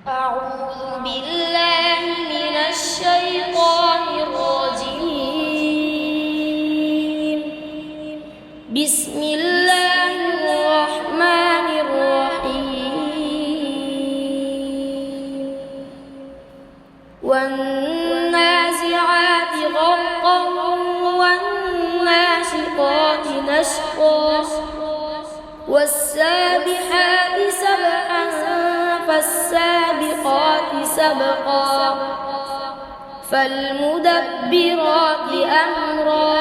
أعوذ بالله من الشيطان الرجيم. بسم الله الرحمن الرحيم. والنازعات غرقا والناشطات نشطا والسابحات سبحا فالسابقات سبقا فالمدبرات أمرا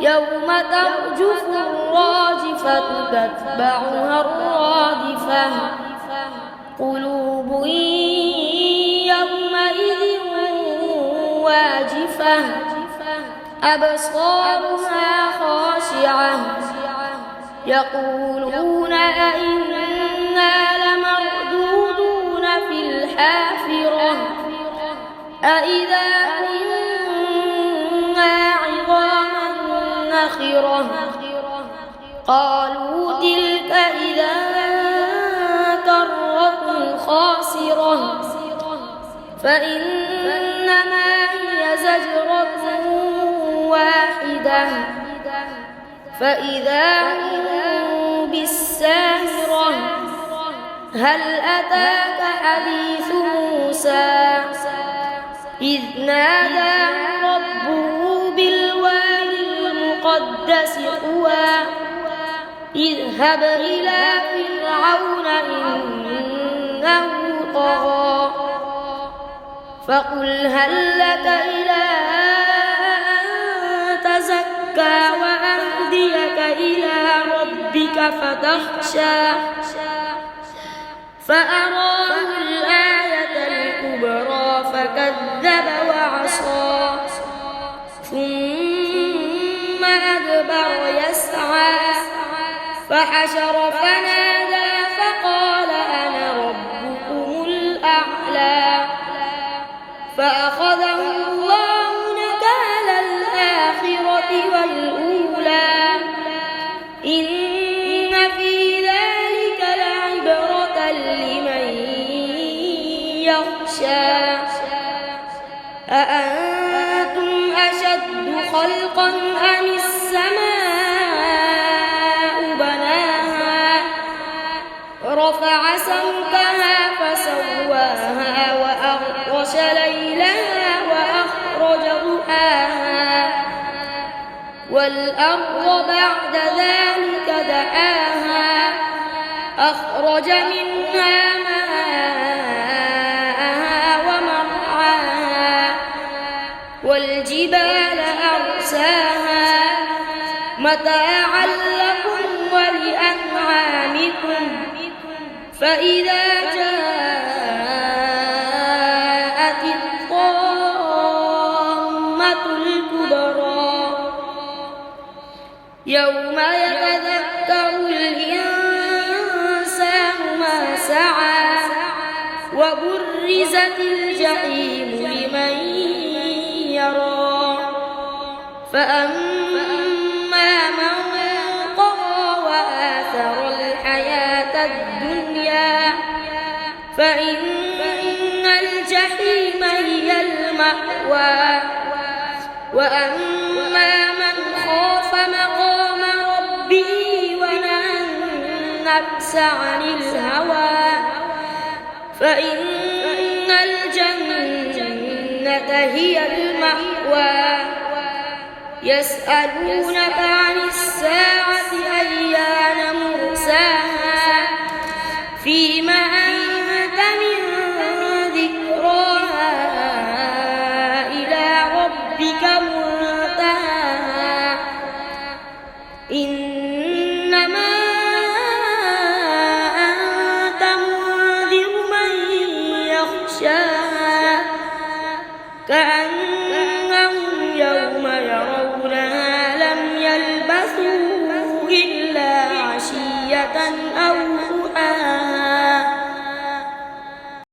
يوم ترجف الراجفة تتبعها الرادفة قلوب يومئذ واجفة أبصارها خاشعة يقولون أئنا لمردودون في الحافرة أئذا كنا عظاما نخرة قالوا تلك إذا كرة خاسرة فإنما هي زجرة واحدة فإذا هم بالساهرة هل أتاك حديث موسى إذ ناداه ربه بالوادي المقدس طوى اذهب إلى فرعون إنه طغى فقل هل لك إلى أن تزكى وأهديك إلى ربك فتخشى فأراه الآية الكبرى فكذب وعصى ثم أدبر يسعى فحشر فنادى فقال أنا ربكم الأعلى فأخذه الله نكال الآخرة والأولى إن في ذلك لعبرة لمن يخشى أأنتم أشد خلقا أم السماء بناها رفع سمكها فسواها وأغطش ليلها وأخرج ضحاها والأرض بعد ذلك دحاها أخرج منها ماءها ومرعاها والجبال أرساها متاعا لكم ولأنعامكم فإذا جاءت الطامة الكبرى يوم يتذكر الإنسان ما سعى وبرزت الجحيم لمن يرى فأما من طغى وآثر الحياة الدنيا فإن الجحيم هي المأوى وأما من خاف مقام ربه ونهى النفس عن الهوى فإن الجنة هي المأوى يسألونك عن الساعة أيان مرساها فيما أنت من ذكراها إلى ربك منتهاها إنما أنت منذر من يخشاها كأن